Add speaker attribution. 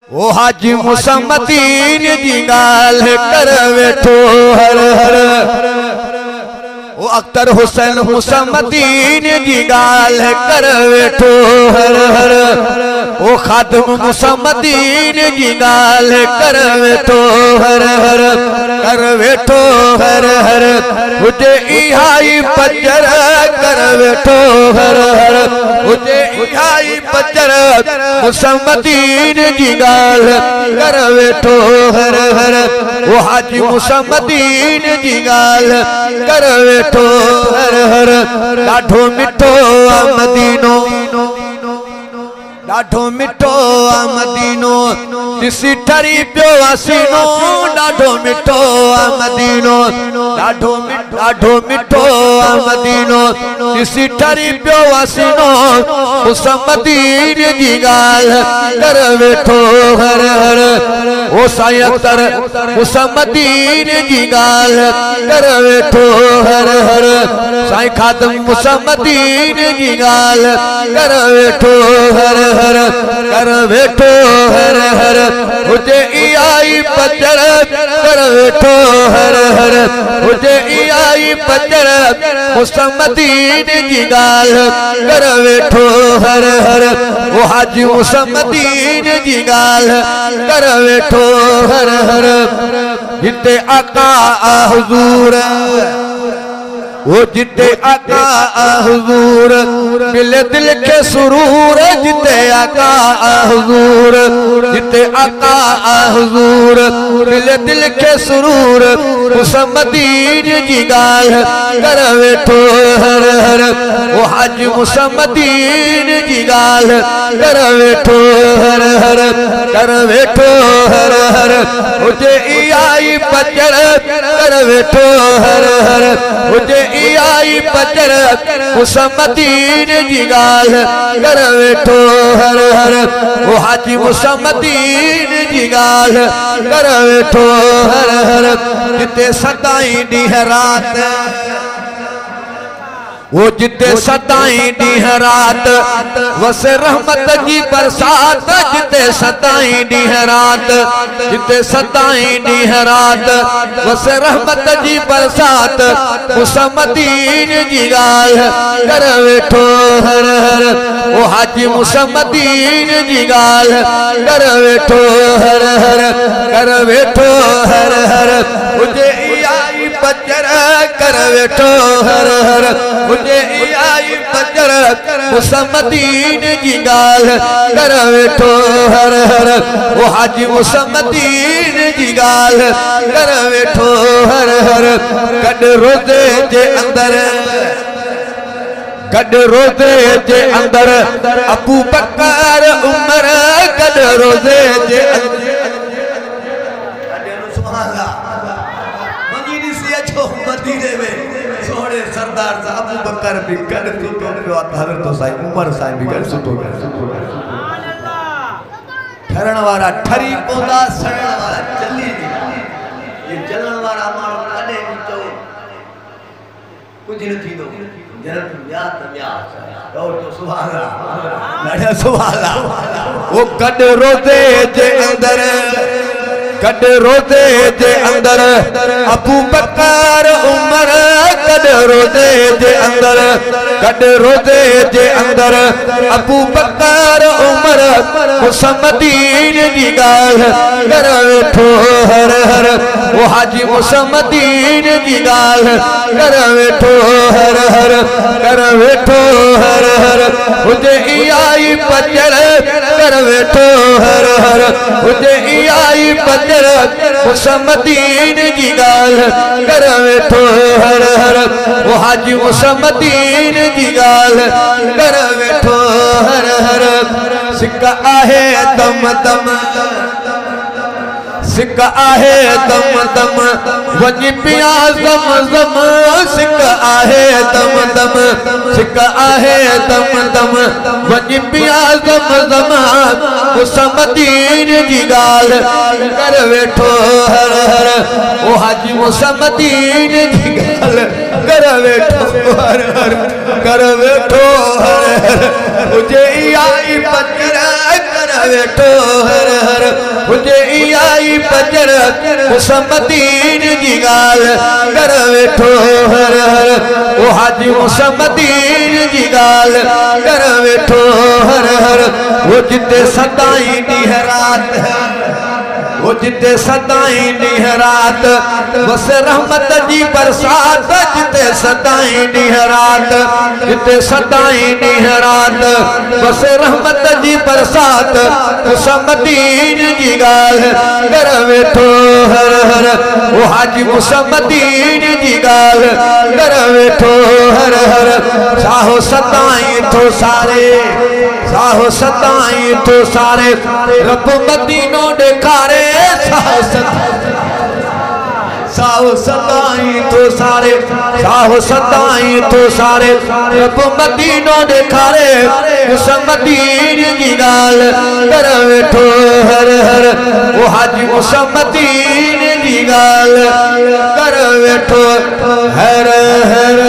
Speaker 1: ओ हाजी मुसम्मदीन जी गाल कर वेठो हर हर। ओ अख्तर हुसैन मुसम्मदीन जी गाल कर वेठो हर हर। ओ खादिम मुसम्मदीन जी गाल कर वेठो हर हर। कर वेठो हर हर हुजे इहाई पचर कर वेठो हर हर। हुजे इहाई पचर मुसम्मदीन जी गाल कर वेठो हर हर। ओ हाजी मुसम्मदीन जी गाल कर वेठो हर हर। ॾाढो मिठो आ मदीनो, ॾाढो मिठो आ मदीनो, ॾिसी ठरी पियो हसीनो। ॾाढो मिठो आ मदीनो, ॾाढो मिठो आ मदीनो, ॾिसी ठरी पियो हसीनो। मुसम्मदीन जी गाल कर वेठो हर हर। ओ साईं अख्तर मुसम्मदीन जी गाल कर वेठो हर हर। साईं खादिम मुसम्मदीन जी गाल कर वेठो हर हर। कर वेठो हर हर हुजे इहाई पचर कर वेठो हर हर। हुजे इहाई पचर मुसम्मदीन जी गाल कर वेठो हर हर। ओ हाजी मुसम्मदीन जी गाल कर वेठो हर हर। जिते आका हुजूर, वो जिते आका हुजूर मिले दिल के सुरूर। जिते आका हुजूर, जिते आका हुजूर मिले दिल के सुरूर। मुसम्मदीन जी गाल कर वेठो हर हर। वो हाजी मुसम्मदीन जी गाल कर वेठो हर हर। कर वेठो हर हर हुजे इहाई पचर कर वेठो हर हर। हुजे इहाई पचर मुसम्मदीन जी गाल कर वेठो हर हर। ओ हाजी मुसम्मदीन जी गाल कर वेठो हर हर। जिते सदाई ॾींहं रात, वो जिते सदाई ॾींहं रात वस रहमत जी बरसात। जिते सदाई ॾींहं रात, जिते सदाई ॾींहं रात वस रहमत जी बरसात। मुसम्मदीन जी गाल कर वेठो हर हर। ओ हाजी मुसम्मदीन जी गाल कर वेठो हर हर। कर वेठो हर हर हुजे इहाई पचर कर वेठो हर हर। हुजे इहाई पचर मुसम्मदीन जी गाल कर वेठो हर हर। ओ हाजी मुसम्मदीन जी गाल कर वेठो हर हर। कॾ रोज़े जे अंदर, कॾ रोज़े जे अंदर अबू बकर उमर। कॾ रोज़े जे अंदर मदीने में सोने सरदार सा अबू बकर भी कर थी पियो हज़रत साईं उमर साईं भी कर सुठो ठरण वारा ठरी पौधा सड़ण वारा जली। ये जलण वारा माण्हू कॾहिं बि चओ कुझु न थींदो। जन्नत या त या तो सुभान अल्लाह सुभान अल्लाह। वो कॾ रोज़े जे अंदर, कॾ रोज़े जे अंदर अबू बकर उमर। कॾ रोज़े जे अंदर, कॾ रोज़े जे अंदर अबू बकर उमर। मुसम्मदीन जी गाल कर वेठो हर हर। वो हाजी मुसम्मदीन जी गाल कर वेठो हर हर। कर वेठो हर हर हुजे इहाई पचर कर वेठो हर हर। हुजे इहाई पचर मुसम्मदीन जी गाल कर वेठो हर हर। वो हाजी मुसम्मदीन जी गाल कर वेठो हर हर। सिक आहे दम दम, सिक आहे दम दम वञी पिया ज़म ज़म। सिक आहे दम दम, सिक आहे दम दम वञी पिया ज़म ज़म। मुसम्मदीन जी गाल कर वेठो हर हर। ओ हाजी मुसम्मदीन जी गाल कर वेठो हर हर। कर वेठो हर हर हुजे इहाई पचर कर वेठो हर हर। गजर मुसम्मदीन जी गाल कर वेठो हर हर ओ हाजी मुसम्मदीन जी गाल कर वेठो हर हर वो जिते सदाई ॾींह रात वो जिते सदाई ॾींह रात बस रहमत जी बरसात जिते सदाई ॾींह रात जिते सदाई ॾींह रात बस रहमत जी बरसात मुसम्मदीन जी गाल कर वेठो हर हर वो हाजी मुसम्मदीन जी गाल कर वेठो हर हर साहो सदाई तो सारे साहो सदाई तो सारे रब मदीनो ॾेखारे साहो सदाई तो सारे साहो सदाई तो सारे रब मदीनो ॾेखारे मुसम्मदीन जी गाल कर वेठो हर हर वो हाजी मुसम्मदीन जी गाल कर वेठो हर हर